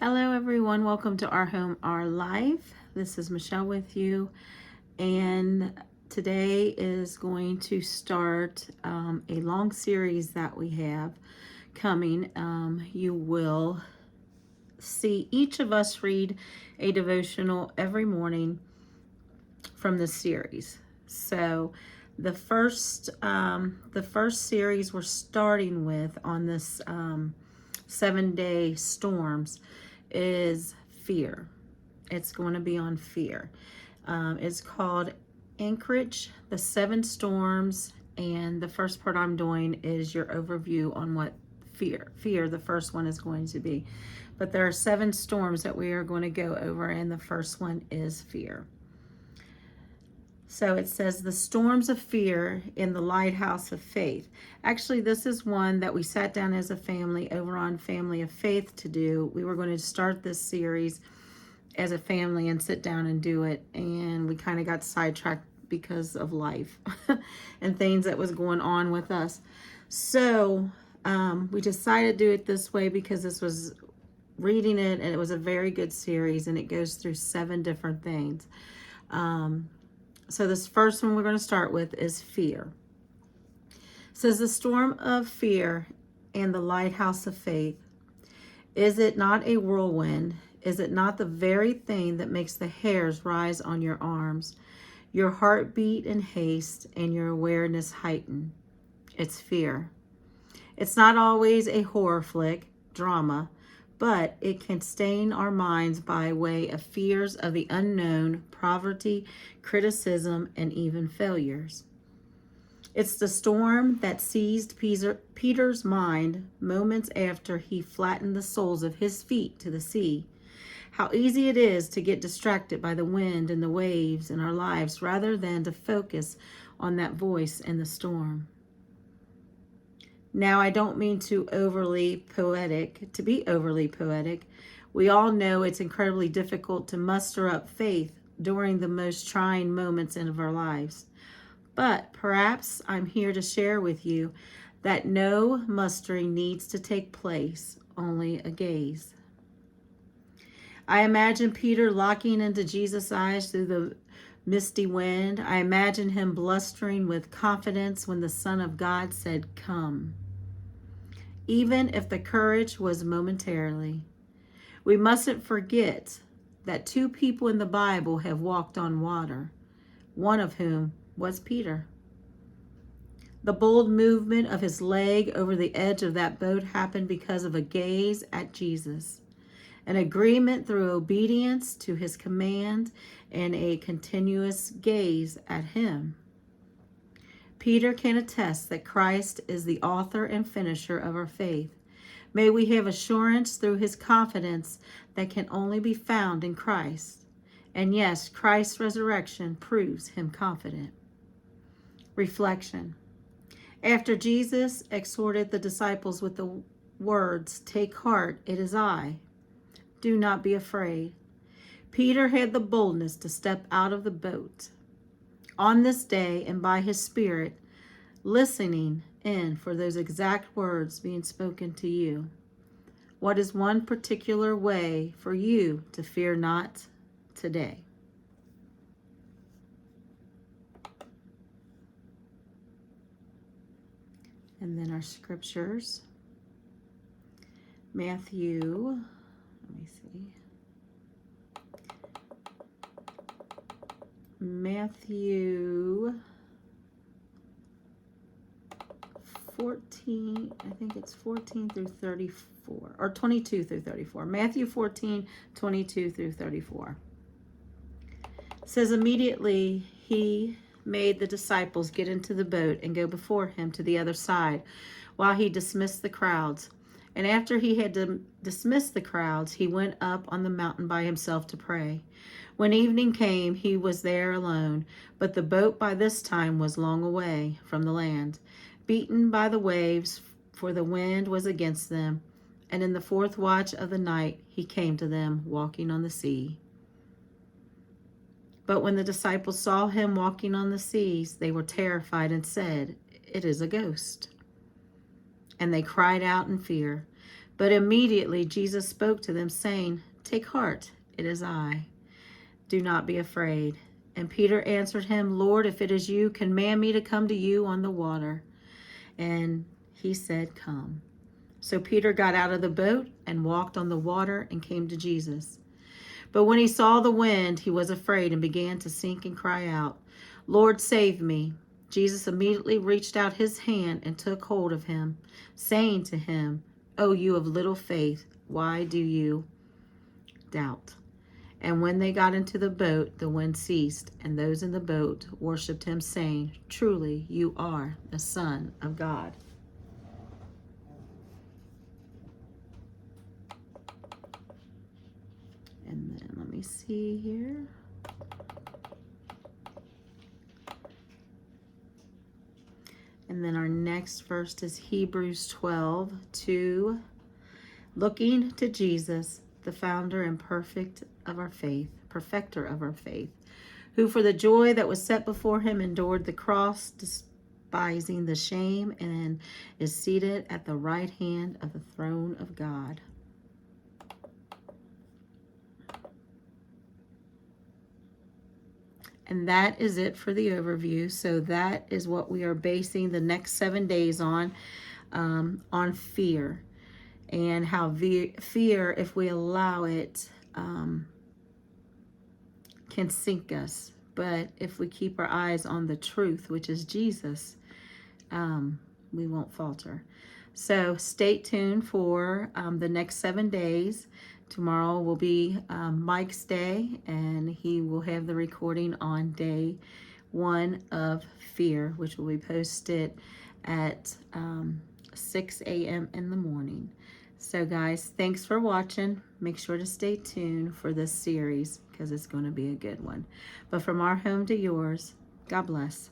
Hello, everyone. Welcome to Our Home, Our Life. This is Michelle with you, and today is going to start a long series that we have coming. You will see each of us read a devotional every morning from this series. So, the first series we're starting with on this 7-day storms is fear. It's going to be on fear. It's called Anchorage, the 7 storms, and the first part I'm doing is your overview on what fear, the first one, is going to be. But there are 7 storms that we are going to go over, and the first one is fear. So it says the storms of fear in the lighthouse of faith. Actually, this is one that we sat down as a family over on Family of Faith to do. We were going to start this series as a family and sit down and do it. And we kind of got sidetracked because of life and things that was going on with us. So we decided to do it this way because this was reading it and it was a very good series and it goes through 7 different things. So this first one we're going to start with is fear. It says the storm of fear and the lighthouse of faith. Is it not a whirlwind? Is it not the very thing that makes the hairs rise on your arms, your heart beat in haste, and your awareness heighten? It's fear. It's not always a horror flick, drama, but it can stain our minds by way of fears of the unknown, poverty, criticism, and even failures. It's the storm that seized Peter's mind moments after he flattened the soles of his feet to the sea. How easy it is to get distracted by the wind and the waves in our lives rather than to focus on that voice in the storm. Now, I don't mean to be overly poetic. We all know it's incredibly difficult to muster up faith during the most trying moments of our lives. But perhaps I'm here to share with you that no mustering needs to take place, only a gaze. I imagine Peter locking into Jesus' eyes through the misty wind. I imagine him blustering with confidence when the Son of God said, "Come." Even if the courage was momentarily. We mustn't forget that 2 people in the Bible have walked on water, one of whom was Peter. The bold movement of his leg over the edge of that boat happened because of a gaze at Jesus, an agreement through obedience to his command, and a continuous gaze at him. Peter can attest that Christ is the author and finisher of our faith. May we have assurance through his confidence that can only be found in Christ. And yes, Christ's resurrection proves him confident. Reflection. After Jesus exhorted the disciples with the words, "Take heart, it is I. Do not be afraid," Peter had the boldness to step out of the boat. On this day, and by his Spirit, listening in for those exact words being spoken to you. What is one particular way for you to fear not today? And then our scriptures. Matthew 14, I think it's 14 through 34, or 22 through 34. Matthew 14, 22 through 34. It says, immediately he made the disciples get into the boat and go before him to the other side while he dismissed the crowds. And after he had dismissed the crowds, he went up on the mountain by himself to pray. When evening came, he was there alone, but the boat by this time was long away from the land, beaten by the waves, for the wind was against them. And in the 4th watch of the night, he came to them walking on the sea. But when the disciples saw him walking on the seas, they were terrified and said, "It is a ghost." And they cried out in fear. But immediately Jesus spoke to them, saying, "Take heart, it is I. Do not be afraid." And Peter answered him, "Lord, if it is you, command me to come to you on the water." And he said, "Come." So Peter got out of the boat and walked on the water and came to Jesus. But when he saw the wind, he was afraid and began to sink and cry out, "Lord, save me." Jesus immediately reached out his hand and took hold of him, saying to him, "Oh, you of little faith, why do you doubt?" And when they got into the boat, the wind ceased, and those in the boat worshipped him, saying, "Truly, you are the Son of God." And then let me see here. And then our next verse is Hebrews 12:2. Looking to Jesus, the founder and perfecter of our faith, who for the joy that was set before him endured the cross, despising the shame, and is seated at the right hand of the throne of God. And that is it for the overview. So that is what we are basing the next 7 days on fear, and how fear, if we allow it, can sink us. But if we keep our eyes on the truth, which is Jesus, we won't falter. So stay tuned for the next 7 days. Tomorrow will be Mike's day, and he will have the recording on day 1 of fear, which will be posted at 6 a.m. in the morning. So guys, thanks for watching. Make sure to stay tuned for this series because it's going to be a good one. But from our home to yours, God bless.